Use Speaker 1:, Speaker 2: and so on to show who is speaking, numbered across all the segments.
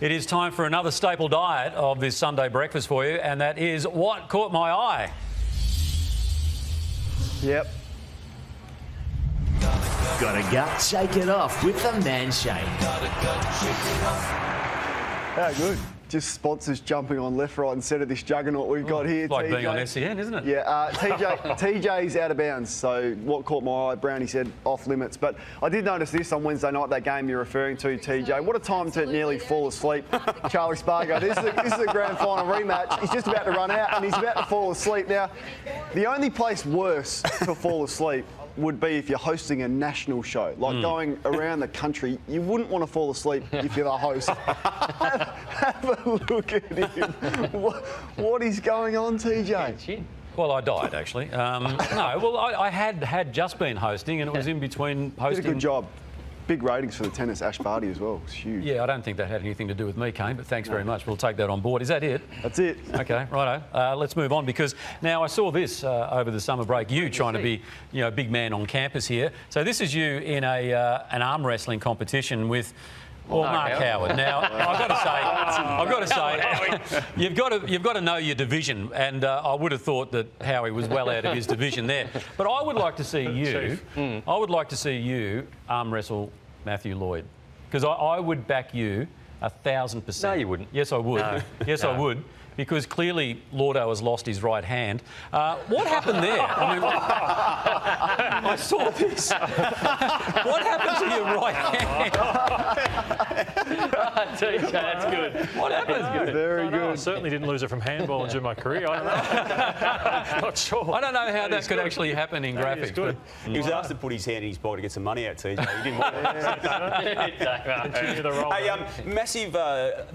Speaker 1: It is time for another staple diet of this Sunday breakfast for you, and that is what caught my eye.
Speaker 2: Yep.
Speaker 3: Got a gut, shake it off with the man shake.
Speaker 2: How good. Just sponsors jumping on left, right and centre this juggernaut we've got here.
Speaker 1: It's like
Speaker 2: TJ.
Speaker 1: being on SEN, isn't it?
Speaker 2: Yeah, TJ's out of bounds. So what caught my eye, Browny said off limits. But I did notice this on Wednesday night, that game you're referring to, TJ. What a time to nearly fall asleep. Charlie Spargo, this is the grand final rematch. He's just about to run out and he's about to fall asleep. Now, the only place worse to fall asleep would be if you're hosting a national show, like going around the country. You wouldn't want to fall asleep if you're the host. Have a look at him. What is going on, TJ?
Speaker 1: Well, I died, actually. No, well, I had just been hosting, and it was in between hosting.
Speaker 2: Did a good job. Big ratings for the tennis. Ash Barty as well. It's huge.
Speaker 1: Yeah, I don't think that had anything to do with me, Kane, but thanks very much. We'll take that on board. Is that it?
Speaker 2: That's it.
Speaker 1: Okay, righto. Let's move on, because now I saw this over the summer break. You trying to be, a big man on campus here. So this is you in an arm wrestling competition with. Well, Mark Howard. Now, I've got to say, you've got to know your division, and I would have thought that Howie was well out of his division there. But I would like to see you. I would like to see you arm wrestle Matthew Lloyd, because I would back you 1,000%.
Speaker 4: No, you wouldn't.
Speaker 1: Yes, I would.
Speaker 4: No.
Speaker 1: Yes, I would. Because clearly Lordo has lost his right hand. What happened there? I mean, I saw this. What happened to your right hand?
Speaker 4: TJ, that's good.
Speaker 1: What happened?
Speaker 2: Very good.
Speaker 5: I certainly didn't lose it from handball during my career. I don't know. Not sure.
Speaker 1: I don't know how that could actually happen in graphics.
Speaker 5: Good.
Speaker 6: He was asked to put his hand in his pocket to get some money out, TJ. He didn't want it.
Speaker 5: Continue the role.
Speaker 6: Hey, massive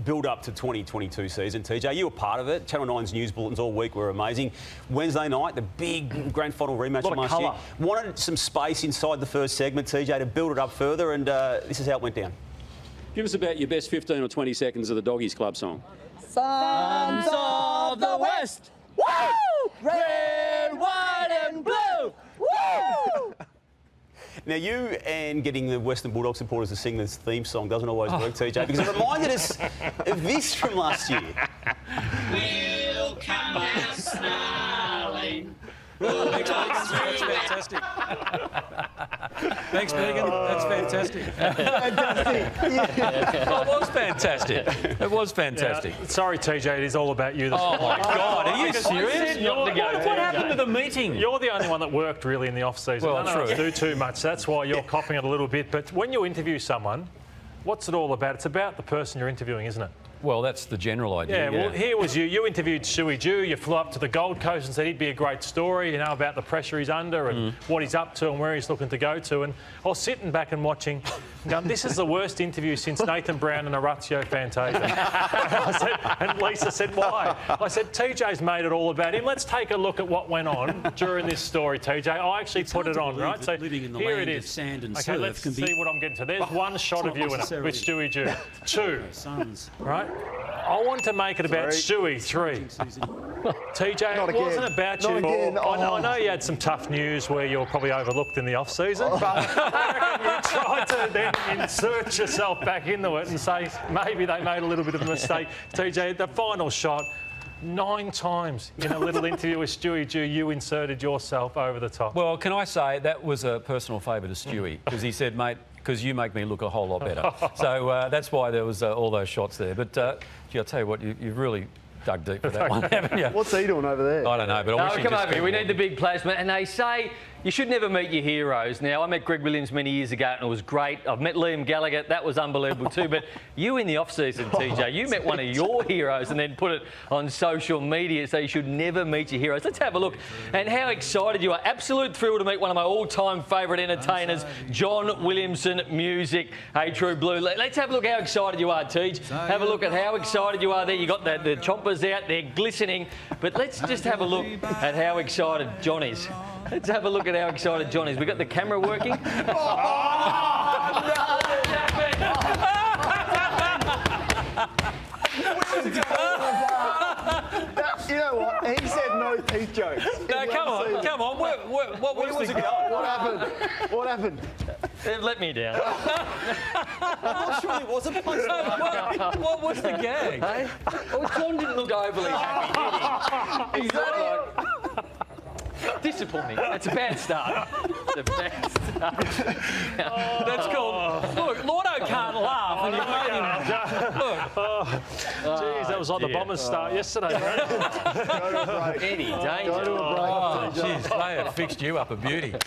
Speaker 6: build-up to 2022 season, TJ. You were part of it. Channel 9's news bulletins all week were amazing. Wednesday night, the big grand final rematch from last year. Wanted some space inside the first segment, TJ, to build it up further, and this is how it went down.
Speaker 7: Give us about your best 15 or 20 seconds of the Doggies Club song.
Speaker 8: Sons of the West! Woo! Red, white and blue! Woo!
Speaker 6: Now, you and getting the Western Bulldog supporters to sing this theme song doesn't always work, TJ, because it reminded us of this from last year.
Speaker 8: We'll come out smiling.
Speaker 1: That's fantastic. Thanks, Megan. That's fantastic. It was fantastic. It was fantastic.
Speaker 5: Yeah. Sorry, TJ, it is all about you.
Speaker 1: Oh, my God. Are you serious?
Speaker 5: What
Speaker 1: happened to the meeting?
Speaker 5: You're the only one that worked really in the off-season.
Speaker 1: Well,
Speaker 5: None of us
Speaker 1: true.
Speaker 5: do too much. That's why you're coughing it a little bit. But when you interview someone, what's it all about? It's about the person you're interviewing, isn't it?
Speaker 1: Well, that's the general idea.
Speaker 5: Yeah, well, here was you. You interviewed Shuey Jew. You flew up to the Gold Coast and said he'd be a great story, about the pressure he's under and what he's up to and where he's looking to go to. And I was sitting back and watching, going, this is the worst interview since Nathan Brown and Orazio Fantasia. And Lisa said, why? I said, TJ's made it all about him. Let's take a look at what went on during this story, TJ. I actually put it on, right? So
Speaker 7: living in the
Speaker 5: here
Speaker 7: land
Speaker 5: it
Speaker 7: of
Speaker 5: is.
Speaker 7: sand and
Speaker 5: okay,
Speaker 7: surf
Speaker 5: let's
Speaker 7: can
Speaker 5: see
Speaker 7: be...
Speaker 5: what I'm getting to. There's one shot of you in it with Shuey Jew. 2.
Speaker 7: Sons.
Speaker 5: Right? I want to make it about Shuey. 3. TJ,
Speaker 2: Not
Speaker 5: it
Speaker 2: again.
Speaker 5: wasn't about
Speaker 2: Not
Speaker 5: you.
Speaker 2: again.
Speaker 5: I know you had some tough news where you're probably overlooked in the off-season, but I reckon you tried to then insert yourself back into it and say maybe they made a little bit of a mistake. TJ, the final shot, 9 times in a little interview with Stewie Jew, you inserted yourself over the top.
Speaker 1: Well, can I say that was a personal favour to Stewie, because he said, mate, because you make me look a whole lot better. So that's why there was all those shots there. But gee, I'll tell you what, you've really dug deep for that one, haven't you?
Speaker 2: What's he doing over there?
Speaker 1: I don't know, but I wish he'd
Speaker 4: Come
Speaker 1: just
Speaker 4: over here.
Speaker 1: kept
Speaker 4: We need the big placement. And they say you should never meet your heroes. Now, I met Greg Williams many years ago and it was great. I've met Liam Gallagher. That was unbelievable too. But you in the off-season, TJ, you met one of your heroes and then put it on social media. So you should never meet your heroes. Let's have a look and how excited you are. Absolute thrill to meet one of my all-time favourite entertainers, John Williamson Music. Hey, True Blue. Let's have a look how excited you are, Tej. Have a look at how excited you are there. You got the chompers out. They're glistening. But let's just have a look at how excited John is. Let's have a look at how excited John is. We got the camera working.
Speaker 2: You know what? He said no teeth jokes.
Speaker 1: No, come on. What was the...
Speaker 2: What happened? What happened?
Speaker 4: They've let me down.
Speaker 6: I'm not sure it was a punchline.
Speaker 1: What was the gag?
Speaker 4: Hey? Oh, John didn't look overly happy, did he? Disappointing. That's a bad start. It's a bad start.
Speaker 1: That's cool. Look, Lordo can't laugh, and you've made him. Look.
Speaker 5: Jeez, that was like the Bombers start yesterday, right?
Speaker 2: Go to a break.
Speaker 4: Eddie, danger.
Speaker 2: Go to a break.
Speaker 1: Oh, jeez, they have fixed you up a beauty.